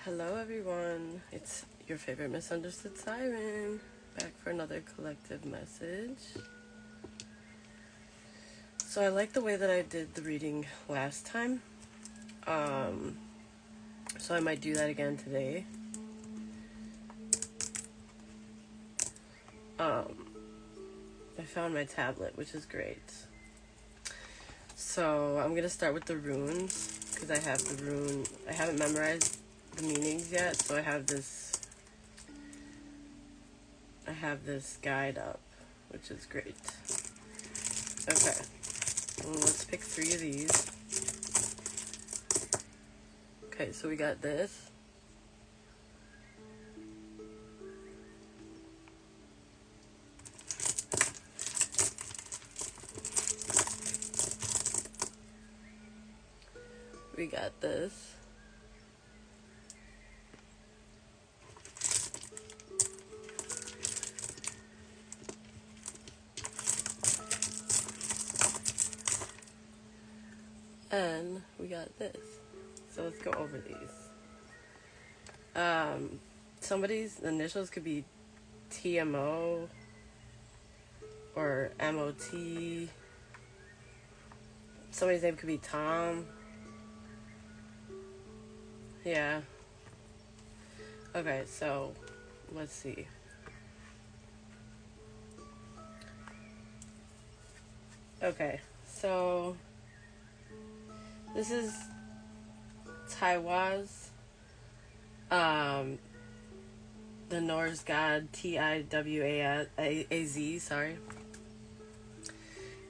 Hello everyone, it's your favorite misunderstood siren, back for another collective message. So I like the way that I did the reading last time, so I might do that again today. I found my tablet, which is great. So I'm gonna start with the runes, because I haven't memorized the meanings yet, so I have this guide up, which is great. Okay, well, let's pick 3 of these. Okay, so we got this. We got this. And we got this. So let's go over these. Somebody's initials could be TMO or MOT. Somebody's name could be Tom. Yeah. Okay, so let's see. Okay, so this is Tiwaz, the Norse god Tiwaz, sorry.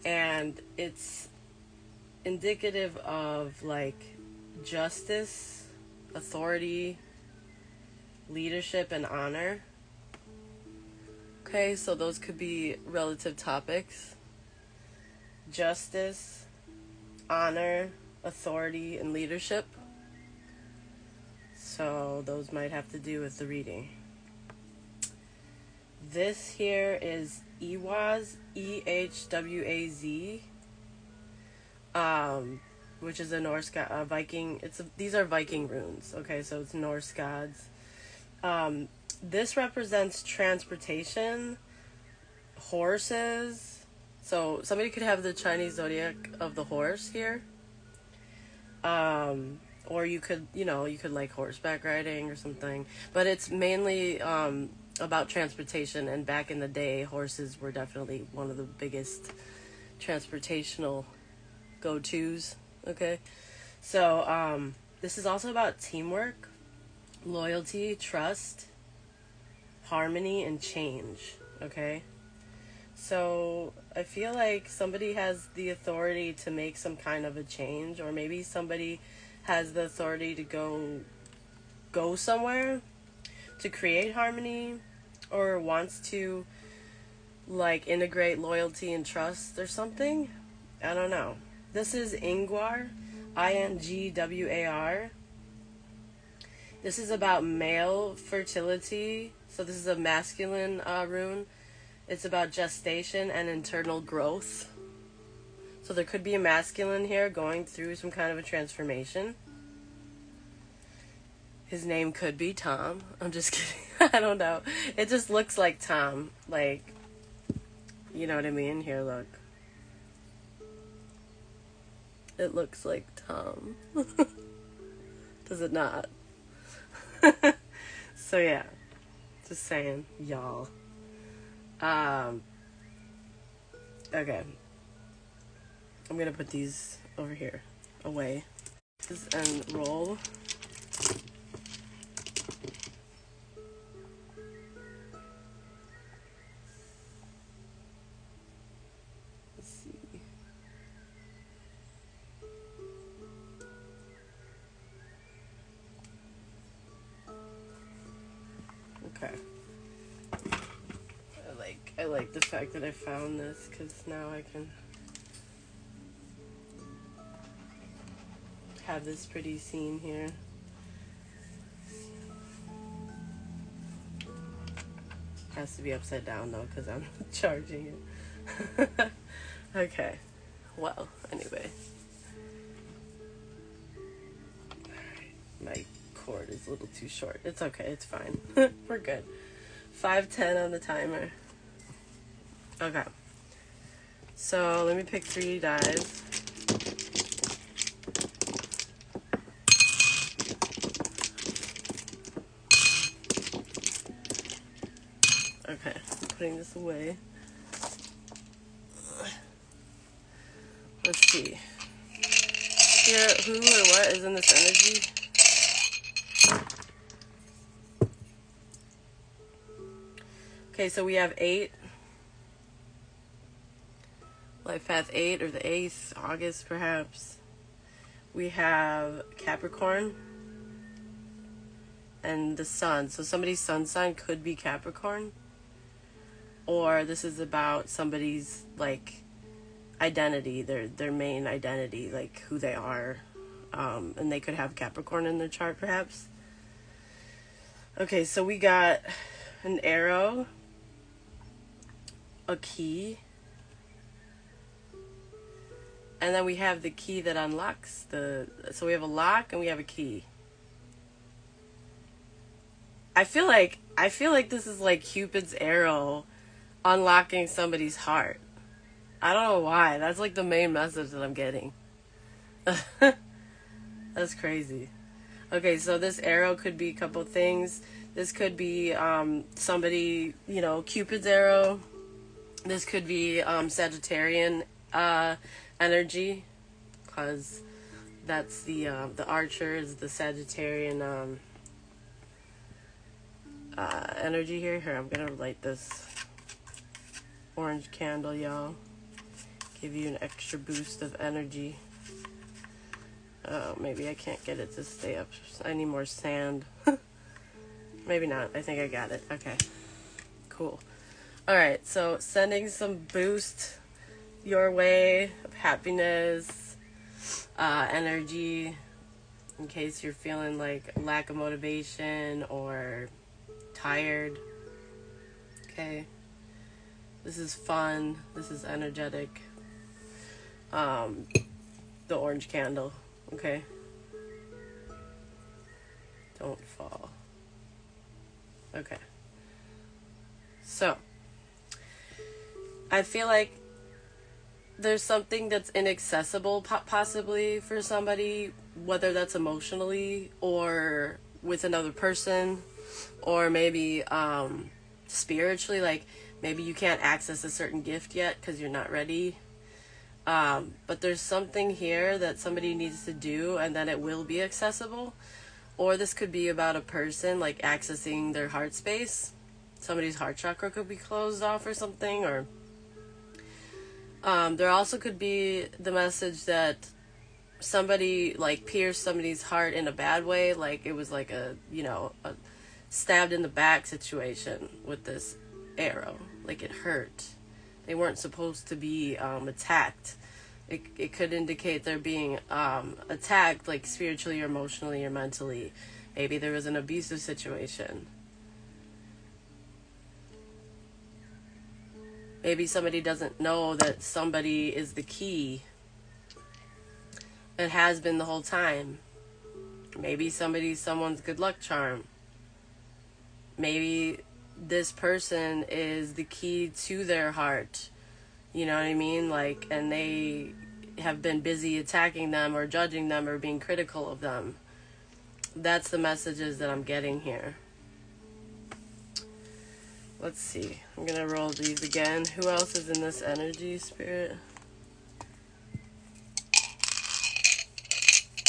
And it's indicative of like justice, authority, leadership, and honor. Okay, so those could be relative topics. Justice, honor, authority, and leadership. So those might have to do with the reading. This here is Ehwaz, Ehwaz, which is a Norse god, Viking. These are Viking runes. Okay, so it's Norse gods. This represents transportation, horses. So somebody could have the Chinese zodiac of the horse here. Or you could like horseback riding or something. But it's mainly about transportation, and back in the day, horses were definitely one of the biggest transportational go-tos. Okay, so this is also about teamwork, loyalty, trust, harmony, and change. Okay, so I feel like somebody has the authority to make some kind of a change, or maybe somebody has the authority to go somewhere to create harmony, or wants to like integrate loyalty and trust or something. I don't know. This is Ingwar, Ingwar. This is about male fertility. So this is a masculine rune. It's about gestation and internal growth. So there could be a masculine here going through some kind of a transformation. His name could be Tom. I'm just kidding. I don't know. It just looks like Tom. Like, you know what I mean? Here, look. It looks like Tom. Does it not? So yeah. Just saying, y'all. Okay. I'm gonna put these over here, away, and roll. Let's see. Okay. I like the fact that I found this, because now I can have this pretty scene here. Has to be upside down though, because I'm charging it. Okay. Well, anyway. Alright. My cord is a little too short. It's okay. It's fine. We're good. 5:10 on the timer. Okay. So let me pick 3 dies. Okay, putting this away. Let's see. Here, who or what is in this energy? Okay, so we have 8. Life Path 8, or the 8th, August perhaps. We have Capricorn and the Sun. So somebody's sun sign could be Capricorn. Or this is about somebody's, like, identity, their main identity, like who they are. And they could have Capricorn in their chart perhaps. Okay, so we got an arrow, a key, and then we have the key that unlocks so we have a lock and we have a key. I feel like this is like Cupid's arrow unlocking somebody's heart. I don't know why. That's like the main message that I'm getting. That's crazy. Okay, so this arrow could be a couple things. This could be somebody, Cupid's arrow. This could be Sagittarian energy, because that's the archer is the Sagittarian energy here. Here, I'm gonna light this orange candle, y'all. Give you an extra boost of energy. Oh, maybe I can't get it to stay up. I need more sand. Maybe not. I think I got it. Okay. Cool. Alright, so sending some boost your way of happiness, energy, in case you're feeling like lack of motivation or tired. Okay. This is fun. This is energetic. The orange candle. Okay. Don't fall. Okay. So, I feel like there's something that's inaccessible possibly for somebody, whether that's emotionally or with another person, or maybe spiritually, like maybe you can't access a certain gift yet because you're not ready. But there's something here that somebody needs to do, and then it will be accessible. Or this could be about a person, like accessing their heart space. Somebody's heart chakra could be closed off or something. Or there also could be the message that somebody like pierced somebody's heart in a bad way, like it was like a stabbed in the back situation with this arrow. Like it hurt. They weren't supposed to be attacked. It could indicate they're being attacked, like spiritually or emotionally or mentally. Maybe there was an abusive situation. Maybe somebody doesn't know that somebody is the key. It has been the whole time. Maybe somebody's someone's good luck charm. Maybe this person is the key to their heart. You know what I mean? Like, and they have been busy attacking them or judging them or being critical of them. That's the messages that I'm getting here. Let's see. I'm going to roll these again. Who else is in this energy, Spirit?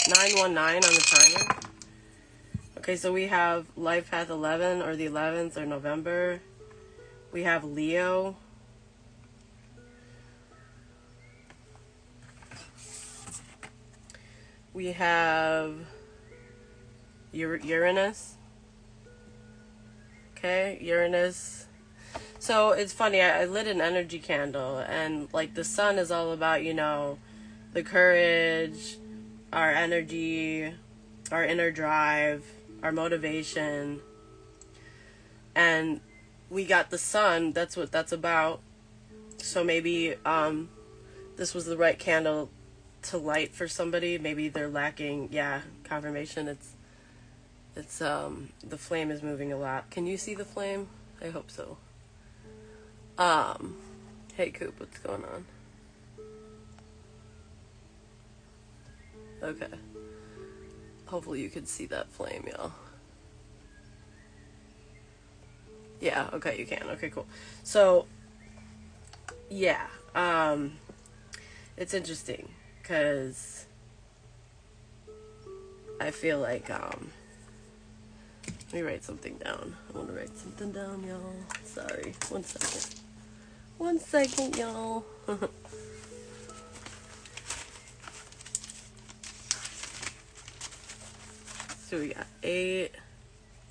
919 on the timer. Okay, so we have Life Path 11, or the 11th, or November. We have Leo. We have Uranus. Okay, Uranus. So it's funny, I lit an energy candle, and like the sun is all about, the courage, our energy, our inner drive, our motivation. And we got the sun, that's what that's about. So maybe this was the right candle to light for somebody. Maybe they're lacking, confirmation. It's It's the flame is moving a lot. Can you see the flame? I hope so. Hey Coop, what's going on? Okay. Hopefully you could see that flame, y'all. Yeah, okay, you can. Okay, cool. So, yeah, it's interesting because I feel like, let me write something down. I want to write something down, y'all. Sorry, 1 second. 1 second, y'all. So we got 8,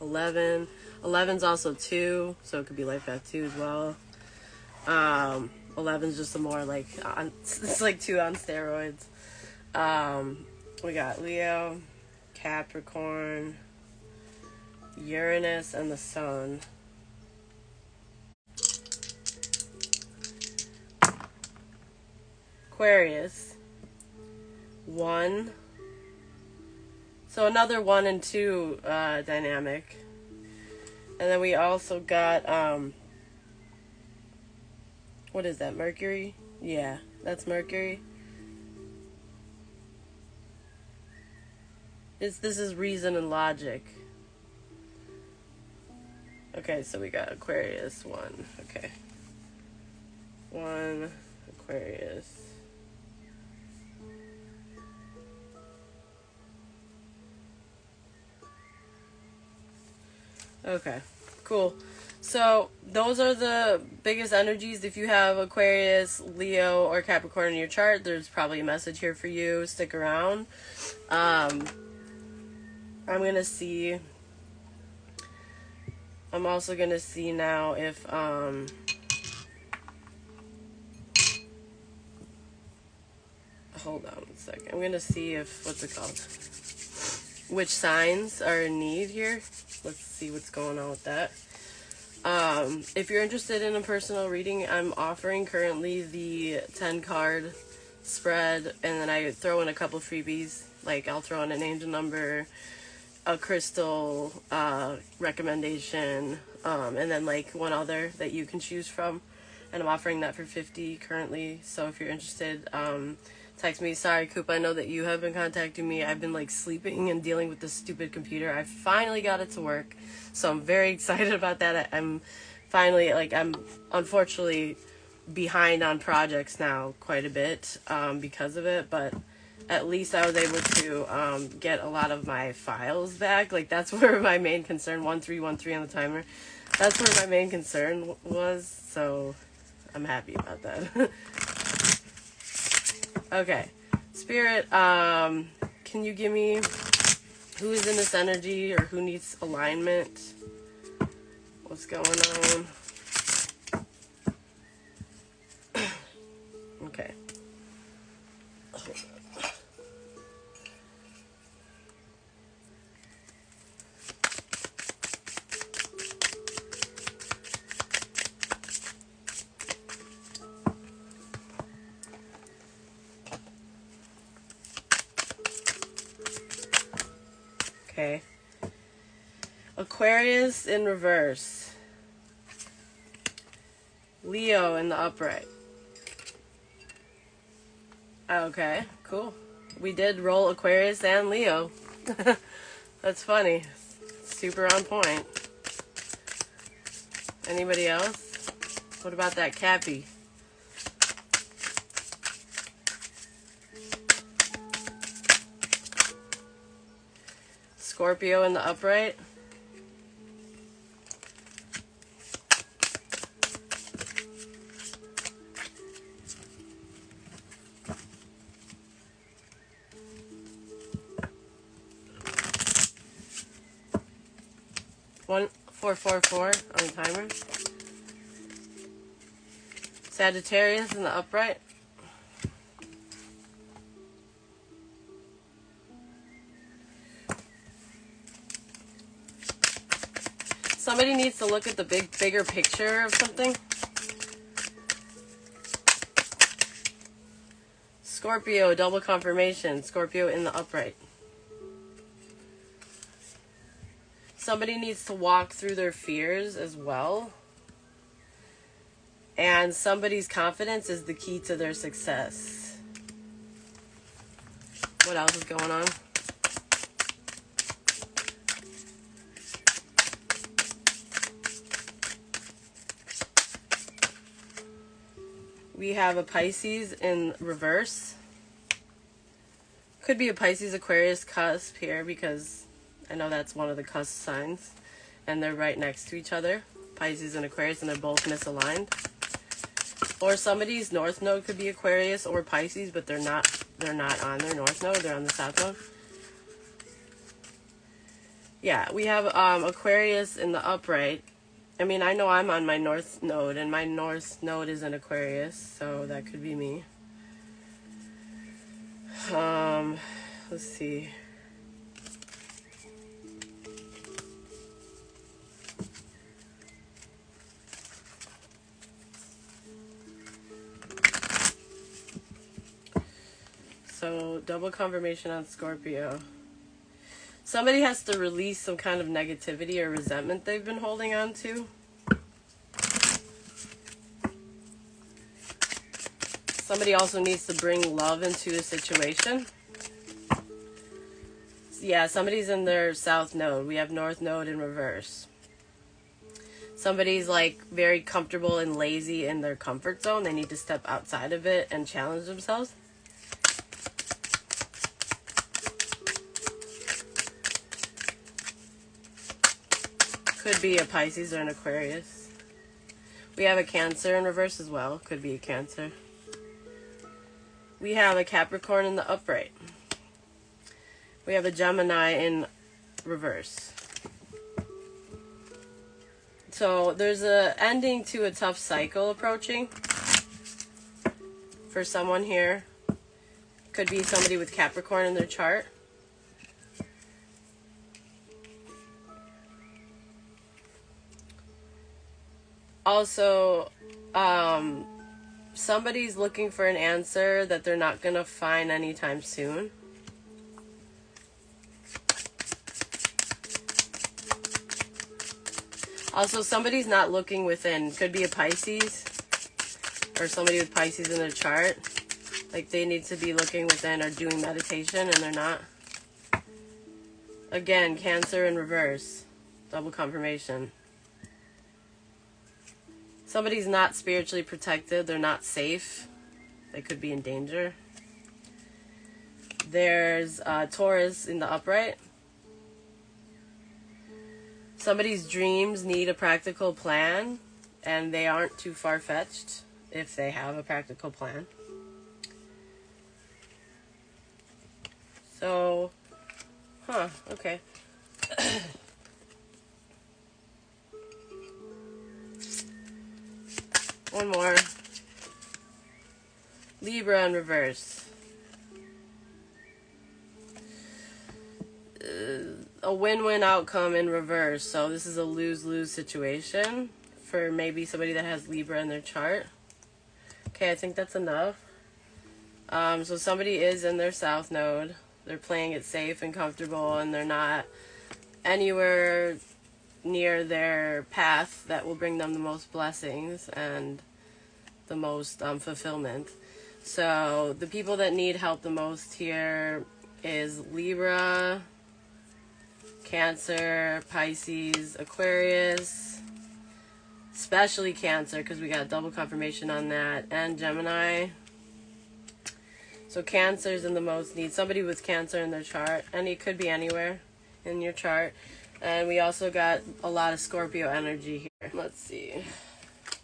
11. 11's also 2, so it could be life path 2 as well. 11's just a more like, it's like 2 on steroids. We got Leo, Capricorn, Uranus, and the Sun. Aquarius, 1. So another 1 and 2 dynamic. And then we also got, what is that, Mercury? Yeah, that's Mercury. This is reason and logic. Okay, so we got Aquarius 1. Okay. 1, Aquarius. Okay, cool. So those are the biggest energies. If you have Aquarius, Leo, or Capricorn in your chart, there's probably a message here for you. Stick around. I'm gonna see. I'm also gonna see now if hold on a second. I'm gonna see if what's it called? Which signs are in need here. Let's see what's going on with that. If you're interested in a personal reading, I'm offering currently the 10 card spread, and then I throw in a couple freebies. Like I'll throw in an angel number, a crystal recommendation, and then like one other that you can choose from. And I'm offering that for $50 currently. So if you're interested, text me. Sorry, Coop, I know that you have been contacting me. I've been like sleeping and dealing with this stupid computer. I finally got it to work, so I'm very excited about that. I'm finally, like, I'm unfortunately behind on projects now quite a bit because of it, but at least I was able to get a lot of my files back. Like, that's where my main concern, 1313 on the timer, that's where my main concern was, so I'm happy about that. Okay, Spirit, can you give me who is in this energy or who needs alignment? What's going on? Okay. Okay. Aquarius in reverse. Leo in the upright. Okay, cool. We did roll Aquarius and Leo. That's funny. Super on point. Anybody else? What about that Cappy? Scorpio in the upright. One 444 on the timer. Sagittarius in the upright. Somebody needs to look at the bigger picture of something. Scorpio, double confirmation. Scorpio in the upright. somebody needs to walk through their fears as well. And somebody's confidence is the key to their success. What else is going on? We have a Pisces in reverse. Could be a Pisces Aquarius cusp here because I know that's one of the cusp signs. And they're right next to each other. Pisces and Aquarius, and they're both misaligned. Or somebody's north node could be Aquarius or Pisces, but they're not on their north node, they're on the south node. Yeah, we have Aquarius in the upright. I mean, I know I'm on my north node, and my north node is in Aquarius, so that could be me. Let's see. So, double confirmation on Scorpio. Somebody has to release some kind of negativity or resentment they've been holding on to. Somebody also needs to bring love into a situation. Yeah, somebody's in their south node. We have north node in reverse. Somebody's like very comfortable and lazy in their comfort zone. They need to step outside of it and challenge themselves. Could be a Pisces or an Aquarius. We have a Cancer in reverse as well. Could be a Cancer. We have a Capricorn in the upright. We have a Gemini in reverse. So there's a ending to a tough cycle approaching for someone here. Could be somebody with Capricorn in their chart. Also, somebody's looking for an answer that they're not going to find anytime soon. Also, somebody's not looking within. Could be a Pisces or somebody with Pisces in their chart. Like they need to be looking within or doing meditation and they're not. Again, Cancer in reverse. Double confirmation. Somebody's not spiritually protected. They're not safe. They could be in danger. There's Taurus in the upright. Somebody's dreams need a practical plan, and they aren't too far-fetched if they have a practical plan. So, okay. One more. Libra in reverse. A win-win outcome in reverse. So this is a lose-lose situation for maybe somebody that has Libra in their chart. Okay, I think that's enough. So somebody is in their south node. They're playing it safe and comfortable, and they're not anywhere near their path that will bring them the most blessings and the most fulfillment. So the people that need help the most here is Libra, Cancer, Pisces, Aquarius, especially Cancer because we got double confirmation on that, and Gemini. So Cancer's in the most need. Somebody with Cancer in their chart, and it could be anywhere in your chart. And we also got a lot of Scorpio energy here. Let's see.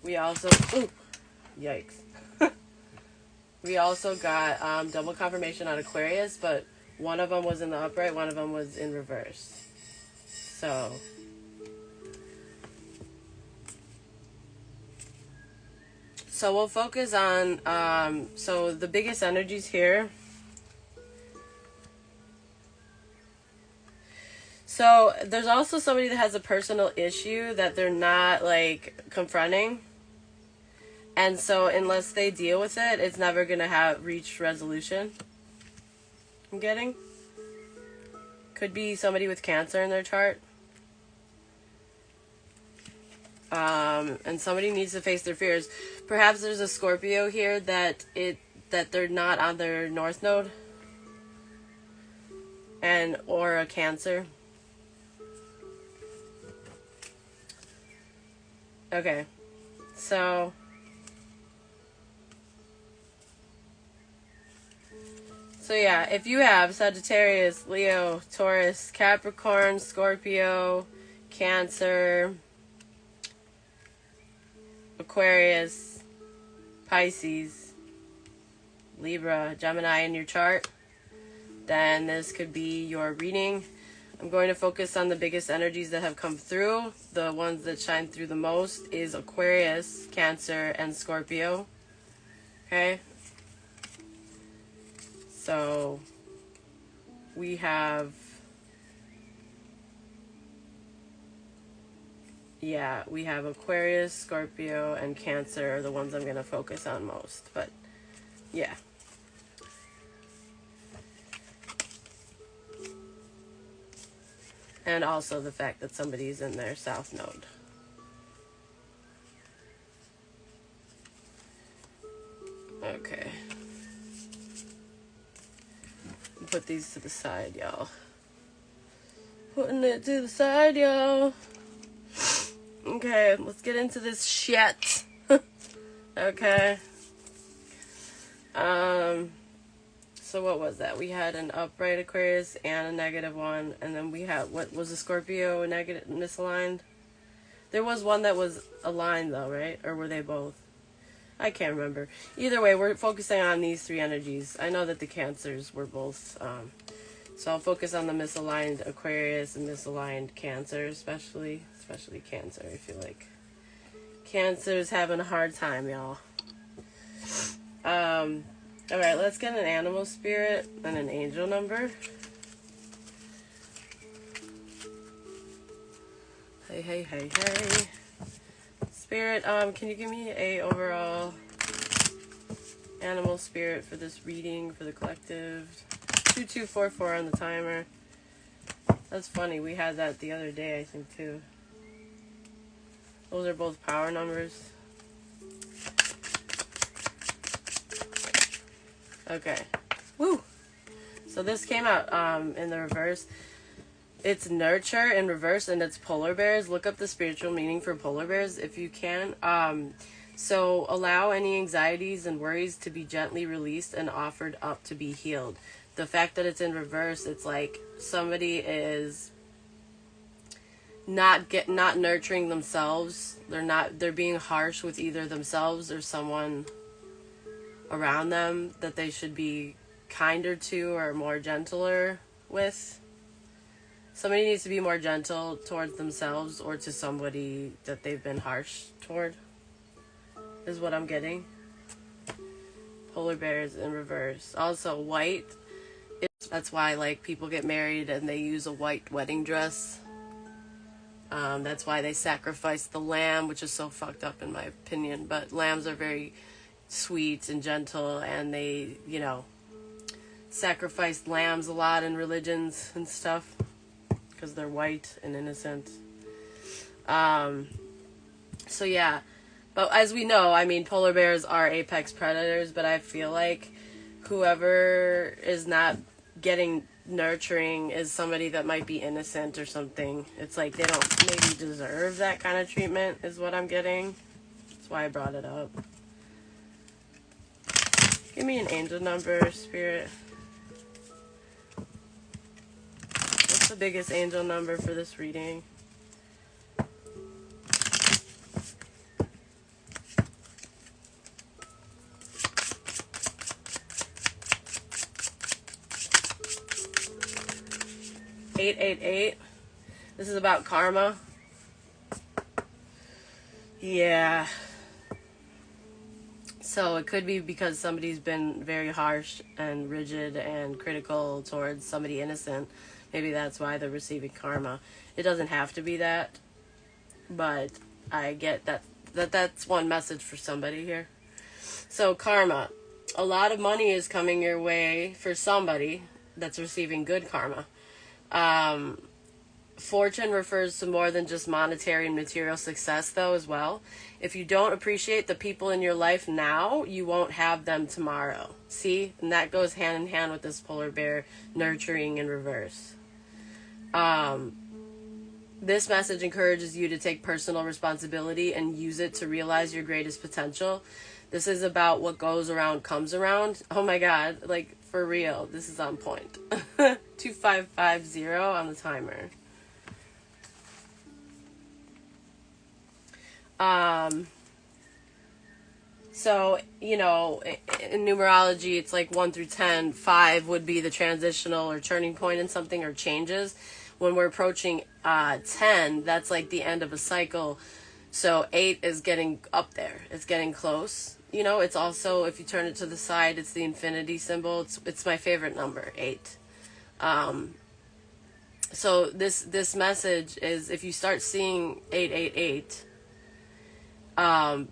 We also... Ooh, yikes. We also got double confirmation on Aquarius, but one of them was in the upright, one of them was in reverse. So we'll focus on, so the biggest energies here. So there's also somebody that has a personal issue that they're not like confronting. And so unless they deal with it, it's never going to have reached resolution. I'm getting. Could be somebody with Cancer in their chart. And somebody needs to face their fears. Perhaps there's a Scorpio here that they're not on their North Node, and or a Cancer. Okay, so yeah, if you have Sagittarius, Leo, Taurus, Capricorn, Scorpio, Cancer, Aquarius, Pisces, Libra, Gemini in your chart, then this could be your reading. I'm going to focus on the biggest energies that have come through. The ones that shine through the most is Aquarius, Cancer, and Scorpio. Okay? So, we have... yeah, we have Aquarius, Scorpio, and Cancer are the ones I'm going to focus on most. But, yeah. And also the fact that somebody's in their South Node. Okay. Put these to the side, y'all. Putting it to the side, y'all. Okay, let's get into this shit. Okay. So what was that? We had an upright Aquarius and a negative one, and then we had, what was a Scorpio, a negative, misaligned? There was one that was aligned though, right? Or were they both? I can't remember. Either way, we're focusing on these three energies. I know that the Cancers were both, so I'll focus on the misaligned Aquarius and misaligned Cancer, especially Cancer. I feel like Cancer's having a hard time, y'all. Alright, let's get an animal spirit and an angel number. Hey. Spirit, can you give me a overall animal spirit for this reading for the collective? 2244 on the timer. That's funny, we had that the other day, I think, too. Those are both power numbers. Okay. Woo! So this came out in the reverse. It's nurture in reverse, and it's polar bears. Look up the spiritual meaning for polar bears if you can. So allow any anxieties and worries to be gently released and offered up to be healed. The fact that it's in reverse, it's like somebody is not nurturing themselves. They're being harsh with either themselves or someone around them that they should be kinder to or more gentler with. Somebody needs to be more gentle towards themselves or to somebody that they've been harsh toward, is what I'm getting. Polar bears in reverse. Also, white. That's why, like, people get married and they use a white wedding dress. That's why they sacrifice the lamb, which is so fucked up in my opinion. But lambs are very sweet and gentle, and they, sacrifice lambs a lot in religions and stuff because they're white and innocent. So yeah, but as we know, I mean, polar bears are apex predators, but I feel like whoever is not getting nurturing is somebody that might be innocent or something. It's like they don't maybe deserve that kind of treatment is what I'm getting. That's why I brought it up. Give me an angel number, Spirit. What's the biggest angel number for this reading? $888. This is about karma. Yeah. So it could be because somebody's been very harsh and rigid and critical towards somebody innocent. Maybe that's why they're receiving karma. It doesn't have to be that, but I get that's one message for somebody here. So karma. A lot of money is coming your way for somebody that's receiving good karma. Fortune refers to more than just monetary and material success, though, as well. If you don't appreciate the people in your life now, you won't have them tomorrow. See? And that goes hand in hand with this polar bear nurturing in reverse. This message encourages you to take personal responsibility and use it to realize your greatest potential. This is about what goes around comes around. Oh my God, like for real, this is on point. 2550 on the timer. So, you know, in numerology, it's like 1 through 10. 5 would be the transitional or turning point in something or changes. When we're approaching 10, that's like the end of a cycle. So 8 is getting up there. It's getting close. You know, it's also, if you turn it to the side, it's the infinity symbol. It's my favorite number, 8. So this message is, if you start seeing 888,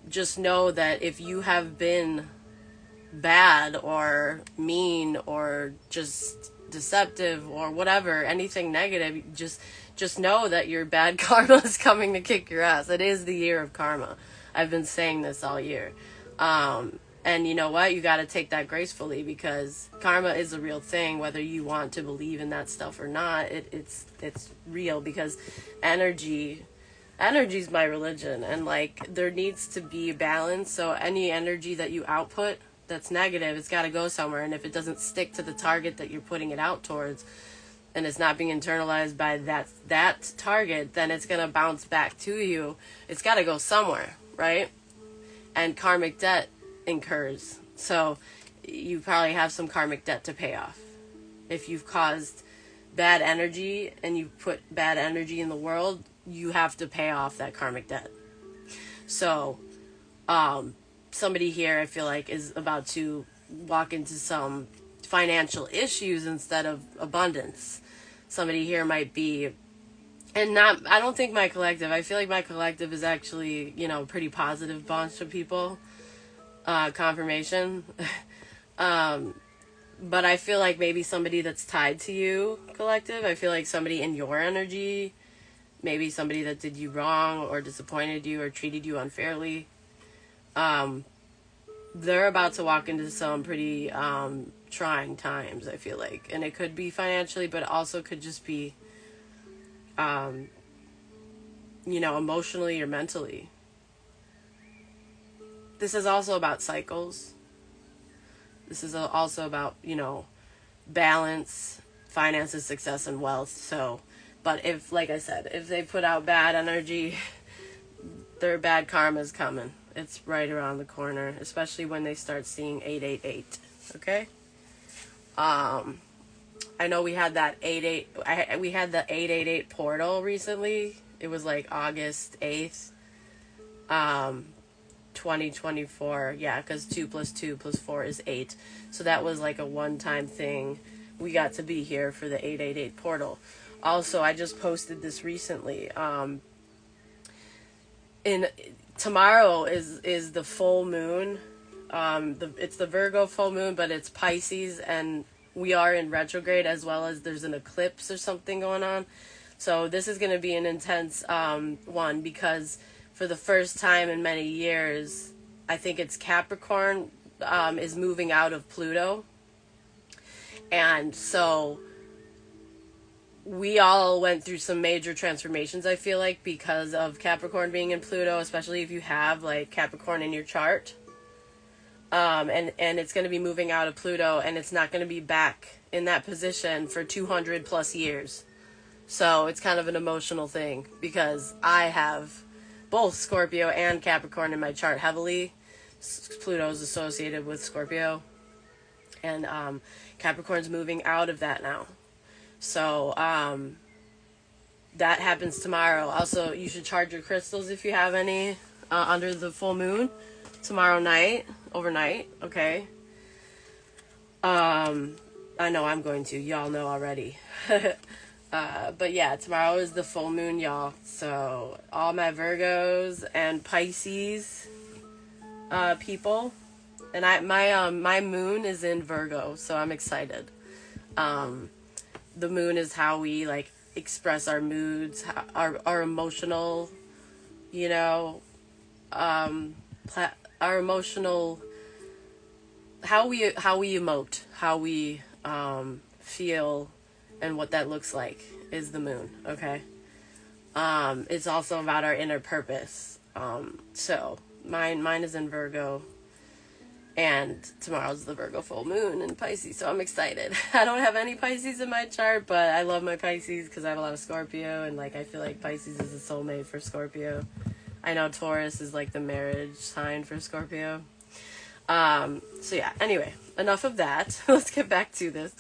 just know that if you have been bad or mean or just deceptive or whatever, anything negative, just know that your bad karma is coming to kick your ass. It is the year of karma. I've been saying this all year. And you know what? You got to take that gracefully, because karma is a real thing, whether you want to believe in that stuff or not. It's real, because energy's my religion, and like there needs to be a balance. So any energy that you output that's negative, it's got to go somewhere, and if it doesn't stick to the target that you're putting it out towards, and it's not being internalized by that target, then it's going to bounce back to you. It's got to go somewhere, right? And karmic debt incurs. So you probably have some karmic debt to pay off. If you've caused bad energy and you put bad energy in the world, you have to pay off that karmic debt. So somebody here, I feel like, is about to walk into some financial issues instead of abundance. Somebody here might be, and not, I don't think my collective, I feel like my collective is actually, you know, pretty positive bunch of people. Confirmation. But I feel like maybe somebody that's tied to you, collective, I feel like somebody in your energy, maybe somebody that did you wrong or disappointed you or treated you unfairly, they're about to walk into some pretty trying times, I feel like. And it could be financially, but it also could just be, you know, emotionally or mentally. This is also about cycles. This is also about, you know, balance, finances, success, and wealth. So, but if, like I said, if they put out bad energy, their bad karma is coming. It's right around the corner, especially when they start seeing 888. Okay? I know we had that we had the 888 portal recently. It was like August 8th. 2024, yeah, because 2 + 2 + 4 is 8. So that was like a one-time thing. We got to be here for the 888 portal. Also, I just posted this recently. Tomorrow is the full moon. It's the Virgo full moon, but it's Pisces, and we are in retrograde, as well as there's an eclipse or something going on. So this is going to be an intense one, because for the first time in many years, I think it's Capricorn is moving out of Pluto. And so we all went through some major transformations, I feel like, because of Capricorn being in Pluto, especially if you have like Capricorn in your chart. And it's going to be moving out of Pluto, and it's not going to be back in that position for 200 plus years. So it's kind of an emotional thing, because I have both Scorpio and Capricorn in my chart heavily. Pluto is associated with Scorpio, and Capricorn's moving out of that now. So that happens tomorrow. Also, you should charge your crystals if you have any under the full moon tomorrow night, overnight. Okay. I know I'm going to. Y'all know already. But yeah, tomorrow is the full moon, y'all. So all my Virgos and Pisces people, and my moon is in Virgo, so I'm excited. The moon is how we like express our moods, our emotional, you know, our emotional, how we emote, how we feel, and what that looks like is the moon. Okay. It's also about our inner purpose. So mine is in Virgo, and tomorrow's the Virgo full moon in Pisces, so I'm excited. I don't have any Pisces in my chart, but I love my Pisces because I have a lot of Scorpio, and like I feel like Pisces is a soulmate for Scorpio. I know Taurus is like the marriage sign for Scorpio. So yeah, anyway, enough of that. Let's get back to this.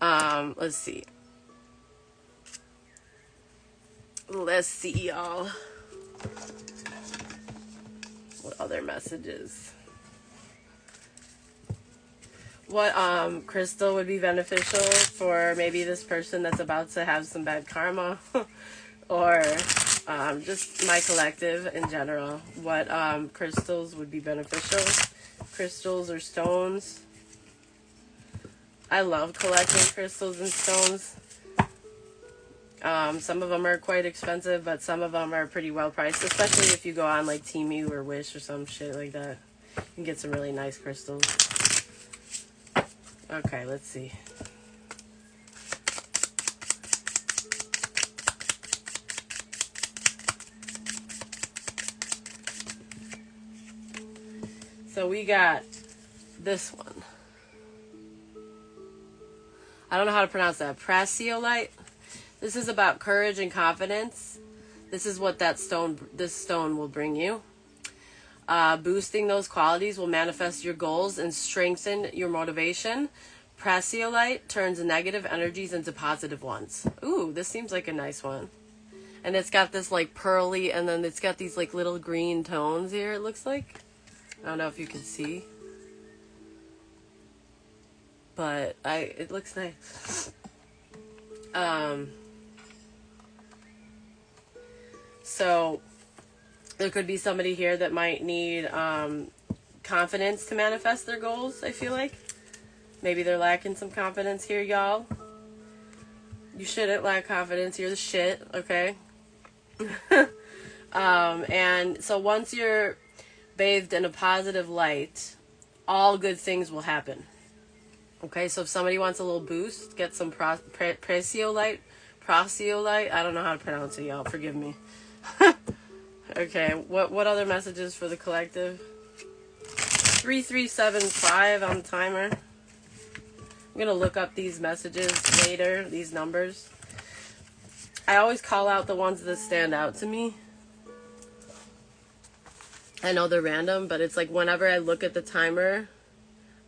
Let's see. Let's see, y'all. What other messages? What crystal would be beneficial for maybe this person that's about to have some bad karma? Or just my collective in general. What crystals would be beneficial? Crystals or stones? I love collecting crystals and stones. Some of them are quite expensive, but some of them are pretty well priced, especially if you go on like Temu or Wish or some shit like that. You can get some really nice crystals. Okay, let's see. So we got this one. I don't know how to pronounce that. Prasiolite. This is about courage and confidence. This is what this stone will bring you. Boosting those qualities will manifest your goals and strengthen your motivation. Prasiolite turns negative energies into positive ones. Ooh, this seems like a nice one. And it's got this like pearly, and then it's got these like little green tones here, it looks like. I don't know if you can see. But it looks nice. So there could be somebody here that might need confidence to manifest their goals, I feel like. Maybe they're lacking some confidence here, y'all. You shouldn't lack confidence. You're the shit, okay? And so once you're bathed in a positive light, all good things will happen. Okay, so if somebody wants a little boost, get some Prasiolite. I don't know how to pronounce it, y'all. Forgive me. Okay, what other messages for the collective? 3375 on the timer. I'm going to look up these messages later, these numbers. I always call out the ones that stand out to me. I know they're random, but it's like whenever I look at the timer,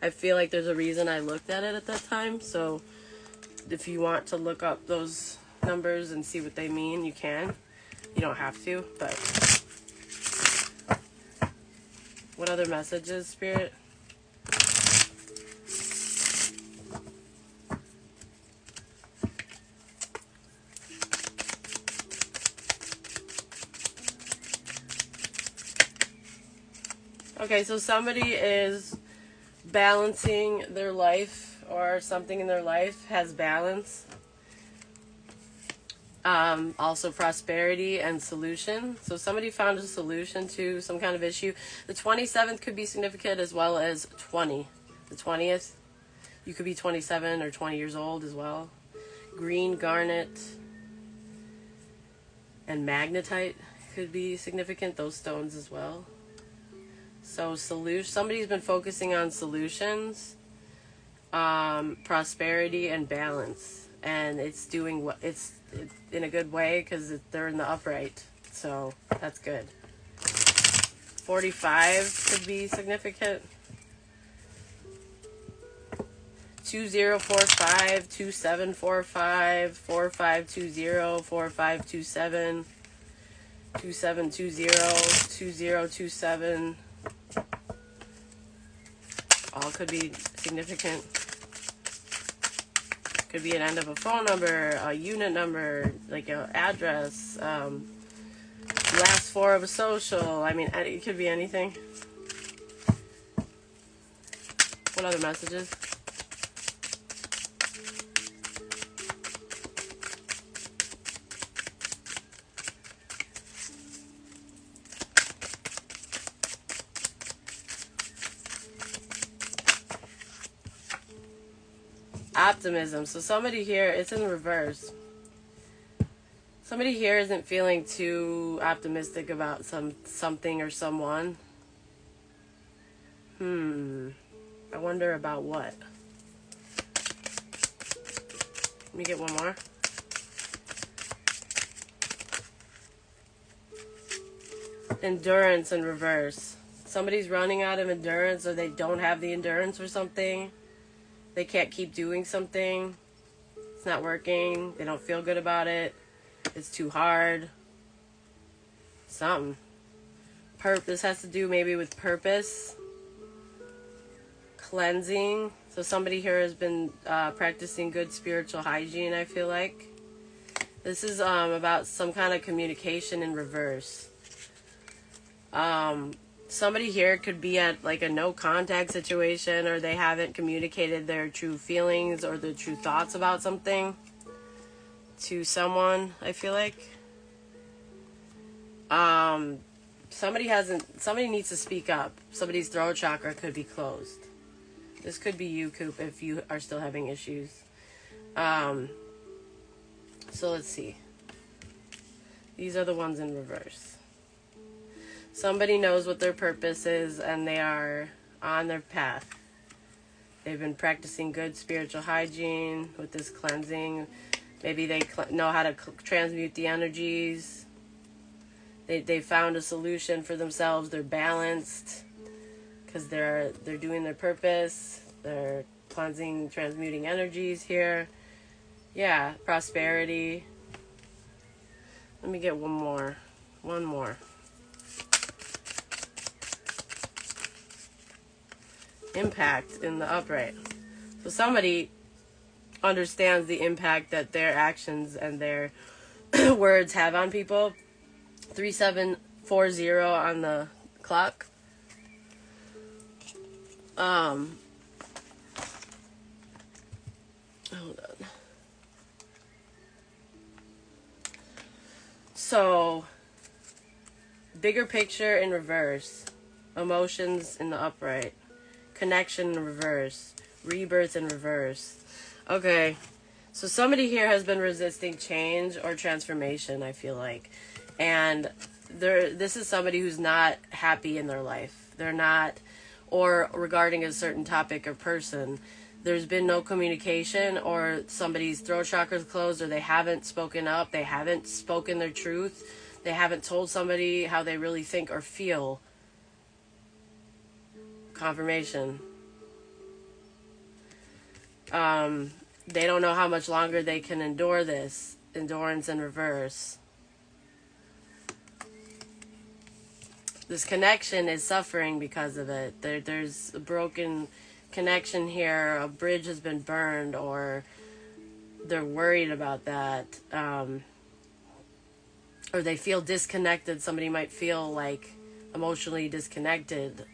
I feel like there's a reason I looked at it at that time. So if you want to look up those numbers and see what they mean, you can. You don't have to, but what other messages, Spirit? Okay, so somebody is balancing their life, or something in their life has balance. Also prosperity and solution. So somebody found a solution to some kind of issue. The 27th could be significant, as well as 20. The 20th, you could be 27 or 20 years old as well. Green garnet and magnetite could be significant, those stones as well. So somebody's been focusing on solutions, prosperity and balance, and it's doing what it's in a good way because they're in the upright, so that's good. 45 could be significant. 2045, 2745, 4520, 4527, 2720, 2027. All could be significant. Could be an end of a phone number, a unit number, like an address, last four of a social. I mean, it could be anything. What other messages? Optimism. So somebody here, it's in reverse. Somebody here isn't feeling too optimistic about something or someone. I wonder about what. Let me get one more. Endurance in reverse. Somebody's running out of endurance, or they don't have the endurance for something. They can't keep doing something. It's not working. They don't feel good about it. It's too hard. Something. This has to do maybe with purpose. Cleansing. So somebody here has been practicing good spiritual hygiene, I feel like. This is about some kind of communication in reverse. Somebody here could be at like a no contact situation, or they haven't communicated their true feelings or their true thoughts about something to someone, I feel like. Somebody needs to speak up. Somebody's throat chakra could be closed. This could be you, Coop, if you are still having issues. So let's see. These are the ones in reverse. Somebody knows what their purpose is, and they are on their path. They've been practicing good spiritual hygiene with this cleansing. Maybe they know how to transmute the energies. They found a solution for themselves. They're balanced because they're doing their purpose. They're cleansing, transmuting energies here. Yeah, prosperity. Let me get one more. One more. Impact in the upright. So somebody understands the impact that their actions and their words have on people. 3740 on the clock. Hold on. So, bigger picture in reverse. Emotions in the upright. Connection in reverse. Rebirth in reverse. Okay. So somebody here has been resisting change or transformation, I feel like. And this is somebody who's not happy in their life. They're not, or regarding a certain topic or person. There's been no communication, or somebody's throat chakra's closed, or they haven't spoken up. They haven't spoken their truth. They haven't told somebody how they really think or feel. Confirmation. They don't know how much longer they can endure this. Endurance in reverse. This connection is suffering because of it. There's a broken connection here. A bridge has been burned, or they're worried about that. Or they feel disconnected. Somebody might feel like emotionally disconnected.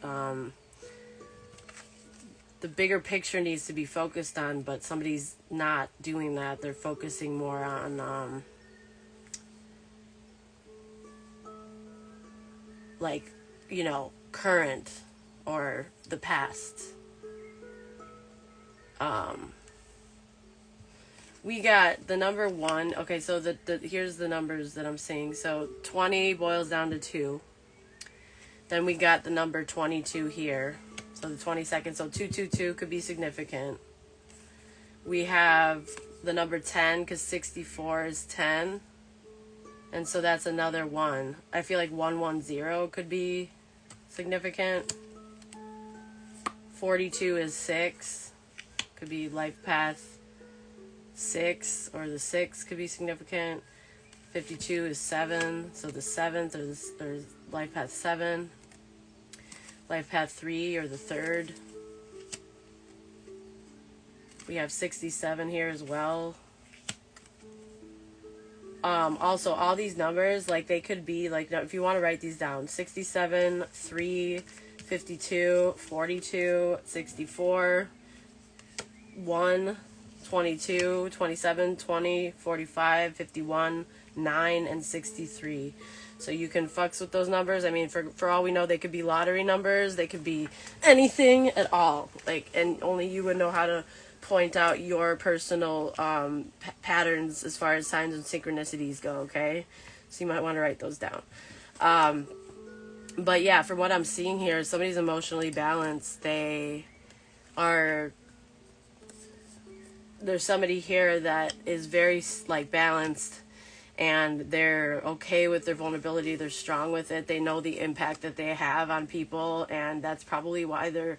The bigger picture needs to be focused on, but somebody's not doing that. They're focusing more on like, current or the past. We got the number 1. Okay, so here's the numbers that I'm seeing. So 20 boils down to 2. Then we got the number 22 here. So the 22nd. So 222 could be significant. We have the number 10 because 64 is 10. And so that's another 1. I feel like 110 could be significant. 42 is 6. Could be life path 6, or the 6 could be significant. 52 is 7. So the 7th or life path 7. Life path 3 or the 3rd. We have 67 here as well. Also, all these numbers, like, they could be, like, if you want to write these down, 67, 3, 52, 42, 64, 1, 22, 27, 20, 45, 51, 9, and 63. So you can fucks with those numbers. I mean, for all we know, they could be lottery numbers. They could be anything at all. Like, and only you would know how to point out your personal patterns as far as signs and synchronicities go, okay? So you might want to write those down. But yeah, from what I'm seeing here, somebody's emotionally balanced. There's somebody here that is very like balanced, and they're okay with their vulnerability. They're strong with it. They know the impact that they have on people, and that's probably why they're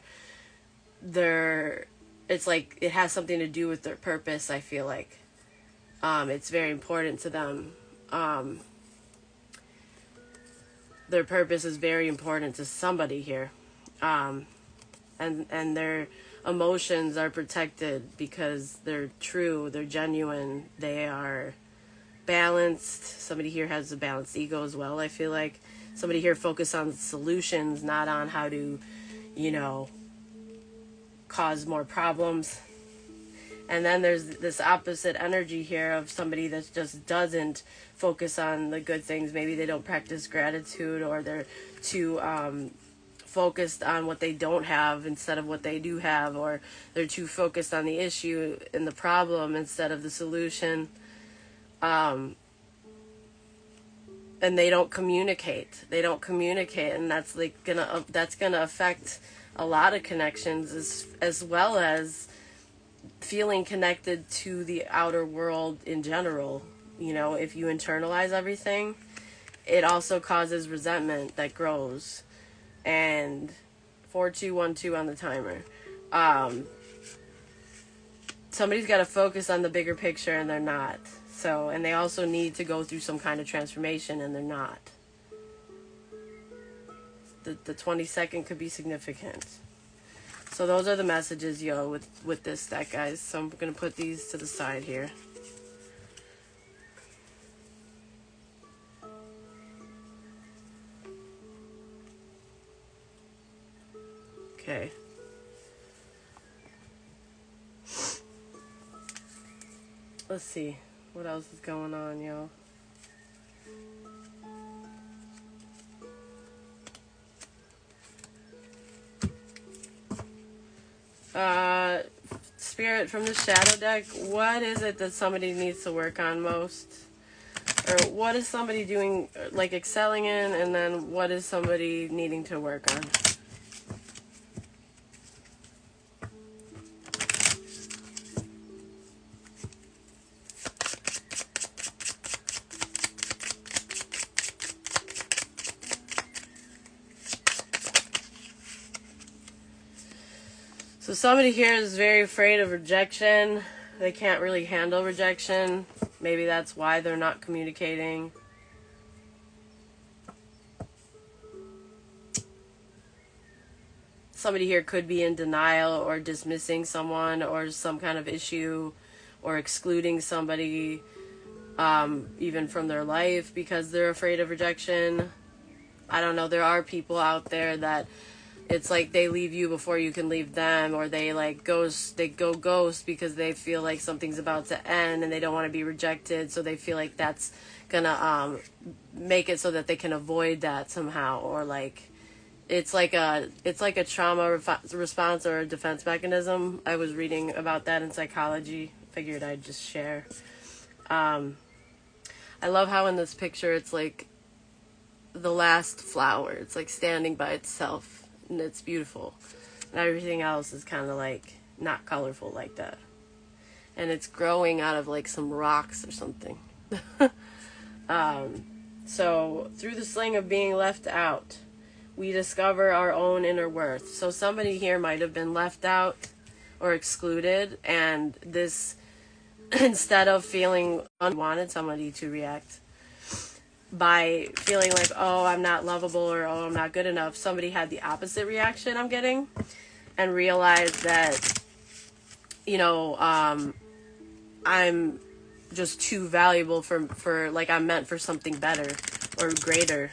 it's like it has something to do with their purpose. I feel like it's very important to them. Their purpose is very important to somebody here, and their emotions are protected because they're true, they're genuine, they are balanced. Somebody here has a balanced ego as well. I feel like somebody here focus on solutions, not on how to, cause more problems. And then there's this opposite energy here of somebody that just doesn't focus on the good things. Maybe they don't practice gratitude, or they're too focused on what they don't have instead of what they do have, or they're too focused on the issue and the problem instead of the solution. And they don't communicate. And that's gonna affect a lot of connections, as well as feeling connected to the outer world in general. If you internalize everything, it also causes resentment that grows. And 4212 on the timer. Somebody's got to focus on the bigger picture, and they're not. And they also need to go through some kind of transformation, and they're not. The 22nd could be significant. So those are the messages, with this deck, guys. So I'm going to put these to the side here. Okay. Let's see. What else is going on, yo? Spirit from the shadow deck, what is it that somebody needs to work on most? Or what is somebody doing, like excelling in, and then what is somebody needing to work on? So somebody here is very afraid of rejection. They can't really handle rejection. Maybe that's why they're not communicating. Somebody here could be in denial or dismissing someone or some kind of issue, or excluding somebody even from their life because they're afraid of rejection. I don't know. There are people out there that it's like they leave you before you can leave them, or they go ghost because they feel like something's about to end and they don't want to be rejected, so they feel like that's gonna make it so that they can avoid that somehow, or like it's like a trauma response or a defense mechanism. I was reading about that in psychology. Figured I'd just share. I love how in this picture it's like the last flower. It's like standing by itself. And it's beautiful. And everything else is kind of like not colorful like that. And it's growing out of like some rocks or something. So through the sling of being left out, we discover our own inner worth. So somebody here might have been left out or excluded, and this, instead of feeling unwanted, somebody to react by feeling like, oh, I'm not lovable, or oh, I'm not good enough, somebody had the opposite reaction I'm getting, and realized that, I'm just too valuable for like I'm meant for something better or greater,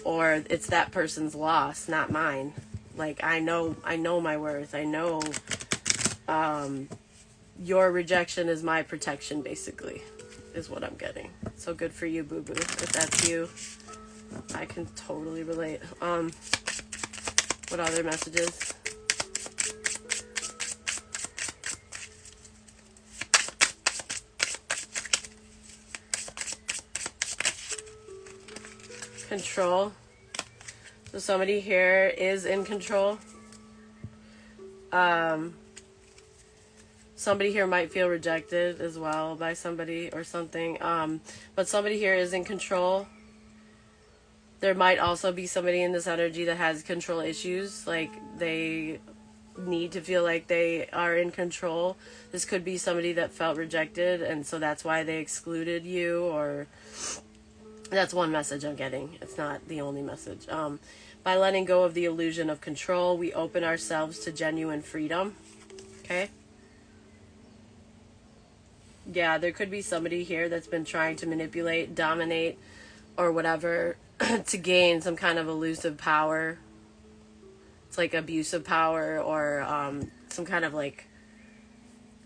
or it's that person's loss, not mine. Like I know my worth. I know your rejection is my protection, basically, is what I'm getting. So good for you, boo-boo. If that's you, I can totally relate. What other messages? Control. So somebody here is in control. Somebody here might feel rejected as well by somebody or something. But somebody here is in control. There might also be somebody in this energy that has control issues. Like, they need to feel like they are in control. This could be somebody that felt rejected, and so that's why they excluded you, or that's one message I'm getting. It's not the only message. By letting go of the illusion of control, we open ourselves to genuine freedom. Okay? Yeah, there could be somebody here that's been trying to manipulate, dominate, or whatever to gain some kind of elusive power. It's like abuse of power, or some kind of like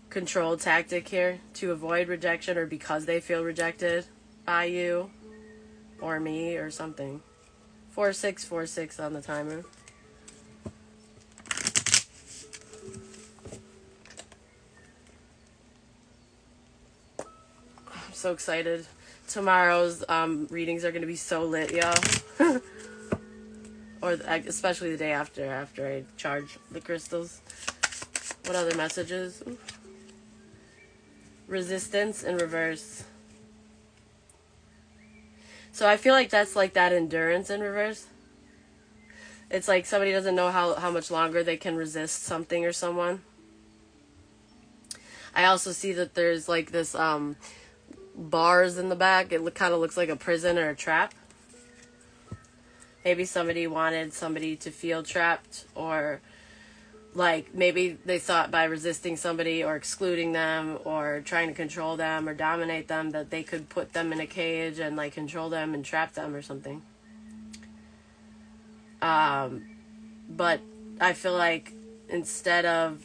control tactic here to avoid rejection, or because they feel rejected by you or me or something. 4646 on the timer. I'm so excited. Tomorrow's readings are going to be so lit, y'all. Or especially the day after I charge the crystals. What other messages? Resistance in reverse. So I feel like that's like that endurance in reverse. It's like somebody doesn't know how much longer they can resist something or someone. I also see that there's like this bars in the back. It kind of looks like a prison or a trap. Maybe somebody wanted somebody to feel trapped, or like maybe they thought by resisting somebody or excluding them or trying to control them or dominate them that they could put them in a cage and like control them and trap them or something. But I feel like instead of,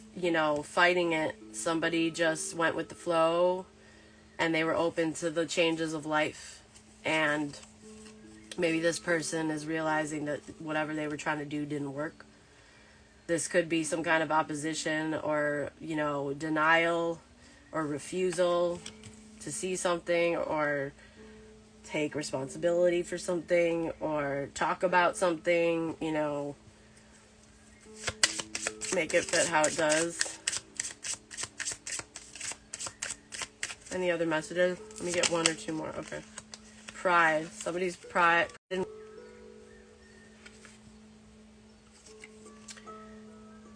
fighting it, somebody just went with the flow and they were open to the changes of life. And maybe this person is realizing that whatever they were trying to do didn't work. This could be some kind of opposition or, denial or refusal to see something or take responsibility for something or talk about something, make it fit how it does. Any other messages? Let me get one or two more. Okay. Pride. Somebody's pride.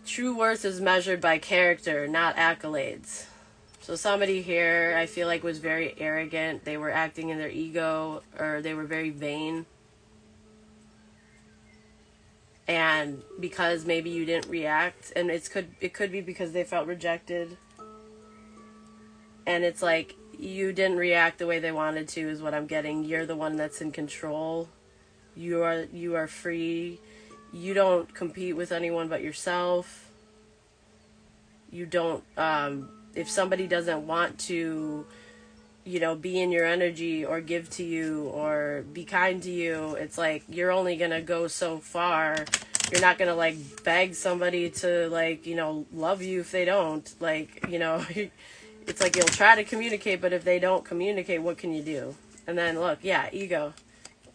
True worth is measured by character, not accolades. So somebody here, I feel like, was very arrogant. They were acting in their ego, or they were very vain. And because maybe you didn't react, and it could be because they felt rejected. And it's like, you didn't react the way they wanted to, is what I'm getting. You're the one that's in control. You are free. You don't compete with anyone but yourself. You don't, if somebody doesn't want to, be in your energy or give to you or be kind to you, it's like, you're only going to go so far. You're not going to, beg somebody to, love you if they don't. It's like you'll try to communicate, but if they don't communicate, what can you do? And then, look, yeah, ego.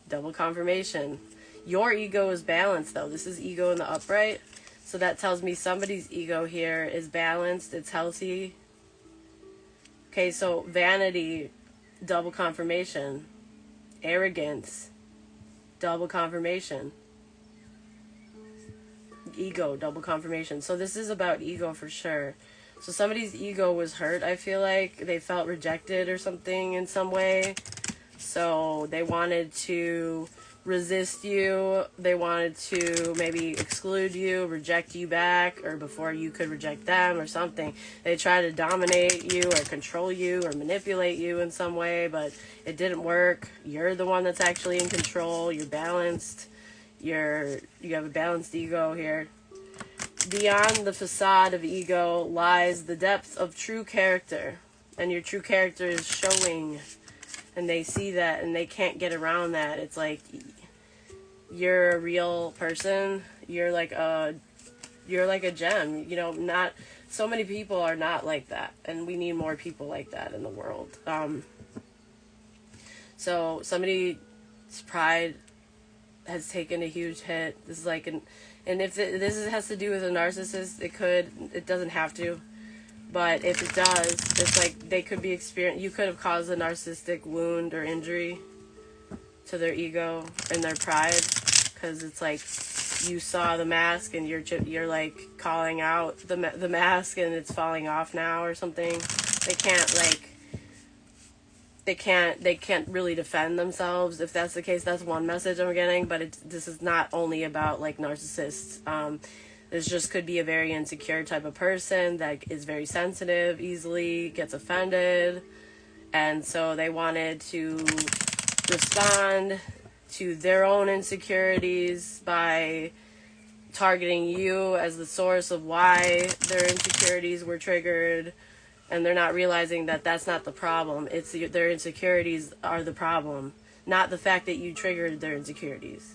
Double confirmation. Your ego is balanced, though. This is ego in the upright. So that tells me somebody's ego here is balanced. It's healthy. Okay, so vanity, double confirmation. Arrogance, double confirmation. Ego, double confirmation. So this is about ego for sure. So somebody's ego was hurt, I feel like. They felt rejected or something in some way. So they wanted to resist you. They wanted to maybe exclude you, reject you back, or before you could reject them or something. They tried to dominate you or control you or manipulate you in some way, but it didn't work. You're the one that's actually in control. You're balanced. You have a balanced ego here. Beyond the facade of ego lies the depth of true character. And your true character is showing. And they see that and they can't get around that. It's like, you're a real person. You're like a gem. Not so many people are not like that. And we need more people like that in the world. So somebody's pride has taken a huge hit. This is like and if this has to do with a narcissist, it doesn't have to, but if it does, it's like they could be you could have caused a narcissistic wound or injury to their ego and their pride, because it's like you saw the mask and you're like calling out the mask and it's falling off now or something. They can't really defend themselves. If that's the case, that's one message I'm getting. But this is not only about like narcissists. This just could be a very insecure type of person that is very sensitive, easily gets offended, and so they wanted to respond to their own insecurities by targeting you as the source of why their insecurities were triggered. And they're not realizing that that's not the problem. It's their insecurities are the problem, not the fact that you triggered their insecurities.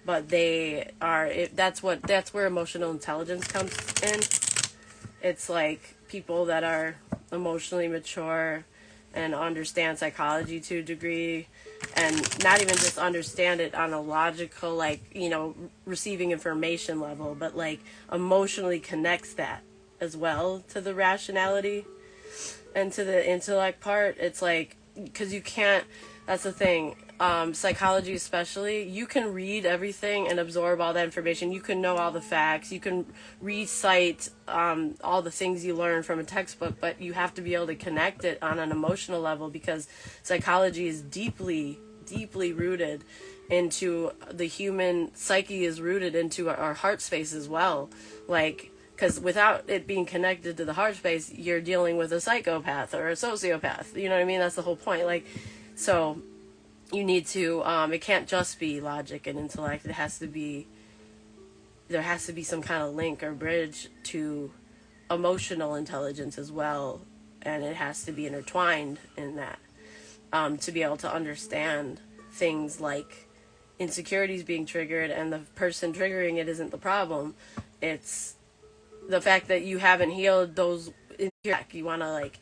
But they are. That's where emotional intelligence comes in. It's like people that are emotionally mature and understand psychology to a degree, and not even just understand it on a logical, like, receiving information level, but like emotionally connects that as well to the rationality and to the intellect part. It's like, because you can't, that's the thing, psychology especially, you can read everything and absorb all that information, you can know all the facts, you can recite all the things you learn from a textbook, but you have to be able to connect it on an emotional level, because psychology is deeply rooted into the human psyche, is rooted into our heart space as well. Like, because without it being connected to the heart space, you're dealing with a psychopath or a sociopath. You know what I mean? That's the whole point. Like, so you need to, it can't just be logic and intellect. There has to be some kind of link or bridge to emotional intelligence as well. And it has to be intertwined in that, to be able to understand things like insecurities being triggered, and the person triggering it isn't the problem. It's the fact that you haven't healed those. You want to like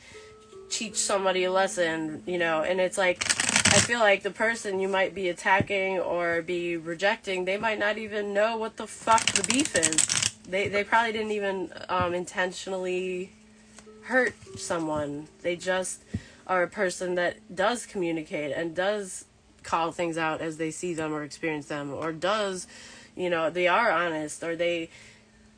teach somebody a lesson, and it's like, I feel like the person you might be attacking or be rejecting, they might not even know what the fuck the beef is. They probably didn't even intentionally hurt someone. They just are a person that does communicate and does call things out as they see them or experience them, or does, they are honest, or they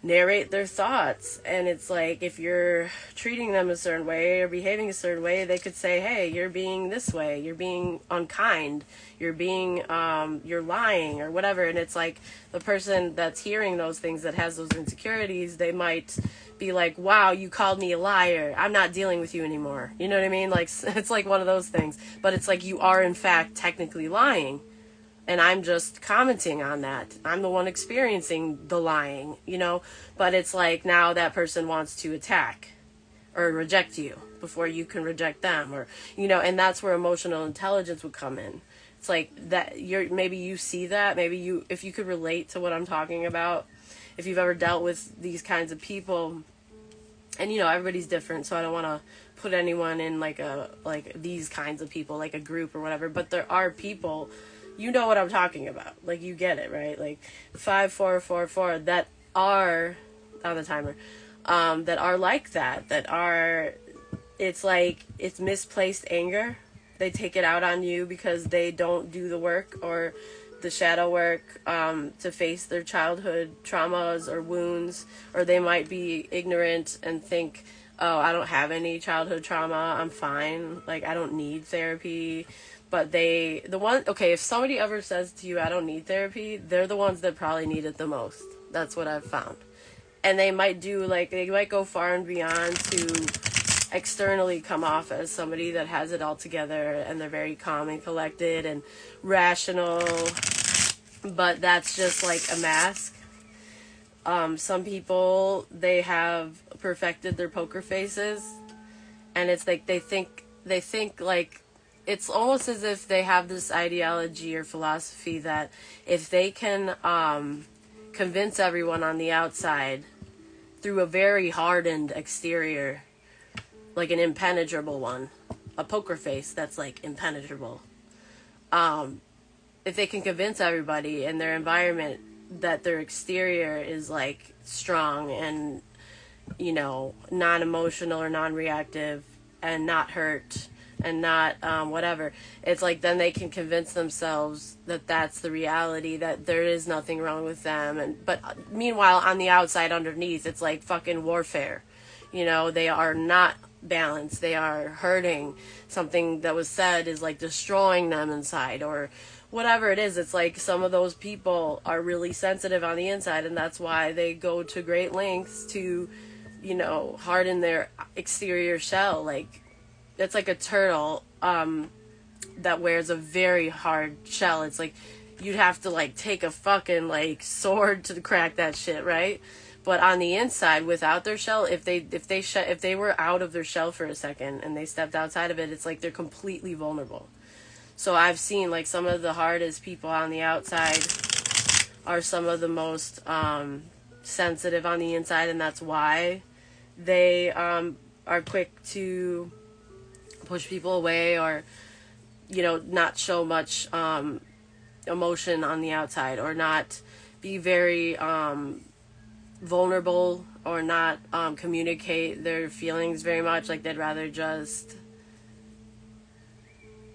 narrate their thoughts. And it's like, if you're treating them a certain way or behaving a certain way, they could say, hey, you're being this way, you're being unkind, you're lying, or whatever. And it's like, the person that's hearing those things, that has those insecurities, they might be like, wow, you called me a liar, I'm not dealing with you anymore. You know what I mean? Like, it's like one of those things. But it's like, you are in fact technically lying, and I'm just commenting on that. I'm the one experiencing the lying, But it's like, now that person wants to attack or reject you before you can reject them, or, and that's where emotional intelligence would come in. It's like that maybe you see that, if you could relate to what I'm talking about, if you've ever dealt with these kinds of people, and, everybody's different, so I don't want to put anyone in like these kinds of people, like a group or whatever, but there are people, you know what I'm talking about. Like, you get it, right? Like 5444 that are on the timer, that are like that are, it's like, it's misplaced anger. They take it out on you because they don't do the work or the shadow work to face their childhood traumas or wounds, or they might be ignorant and think, oh, I don't have any childhood trauma, I'm fine, like, I don't need therapy. But if somebody ever says to you, I don't need therapy, they're the ones that probably need it the most. That's what I've found. And they might go far and beyond to externally come off as somebody that has it all together, and they're very calm and collected and rational. But that's just like a mask. Some people, they have perfected their poker faces, and it's like they think like, it's almost as if they have this ideology or philosophy that if they can convince everyone on the outside through a very hardened exterior, like an impenetrable one, a poker face that's like impenetrable, if they can convince everybody in their environment that their exterior is like strong and, you know, non-emotional or non-reactive and not hurt and not whatever, it's like then they can convince themselves that that's the reality, that there is nothing wrong with them. And but meanwhile, on the outside, underneath, it's like fucking warfare. You know, they are not balanced, they are hurting. Something that was said is like destroying them inside, or whatever it is. It's like some of those people are really sensitive on the inside, and that's why they go to great lengths to, you know, harden their exterior shell. Like, it's like a turtle that wears a very hard shell. It's like you'd have to like take a fucking like sword to crack that shit, right? But on the inside, without their shell, if they were out of their shell for a second and they stepped outside of it, it's like they're completely vulnerable. So I've seen like some of the hardest people on the outside are some of the most sensitive on the inside, and that's why they are quick to push people away, or, you know, not show much emotion on the outside, or not be very vulnerable, or not communicate their feelings very much. Like, they'd rather just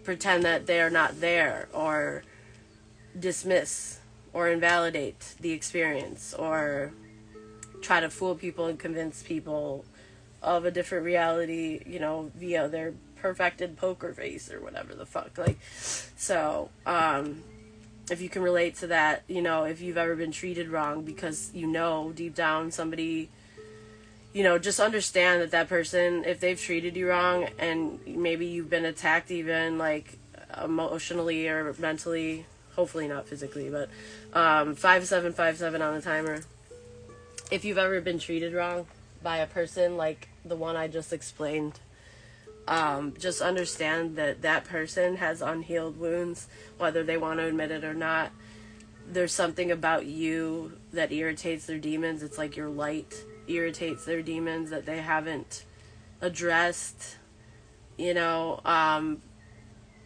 pretend that they're not there, or dismiss or invalidate the experience, or try to fool people and convince people of a different reality, you know, via their perfected poker face or whatever the fuck. Like, so if you can relate to that, you know, if you've ever been treated wrong, because, you know, deep down somebody, you know, just understand that that person, if they've treated you wrong, and maybe you've been attacked even like emotionally or mentally, hopefully not physically, but 5757 on the timer. If you've ever been treated wrong by a person like the one I just explained, just understand that that person has unhealed wounds, whether they want to admit it or not. There's something about you that irritates their demons. It's like your light irritates their demons that they haven't addressed. You know,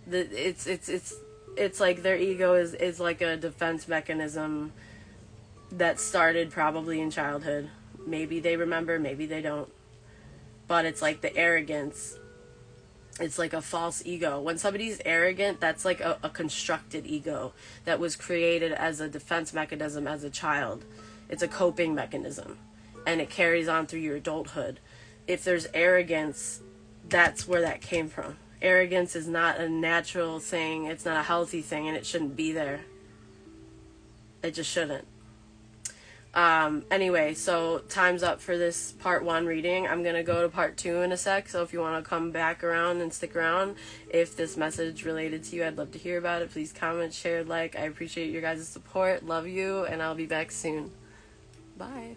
it's like their ego is like a defense mechanism that started probably in childhood. Maybe they remember, maybe they don't. But it's like the arrogance. It's like a false ego. When somebody's arrogant, that's like a constructed ego that was created as a defense mechanism as a child. It's a coping mechanism, and it carries on through your adulthood. If there's arrogance, that's where that came from. Arrogance is not a natural thing. It's not a healthy thing, and it shouldn't be there. It just shouldn't. Anyway, so time's up for this part 1 reading. I'm going to go to part 2 in a sec, so if you want to come back around and stick around, if this message related to you, I'd love to hear about it. Please comment, share, like. I appreciate your guys' support. Love you, and I'll be back soon. Bye.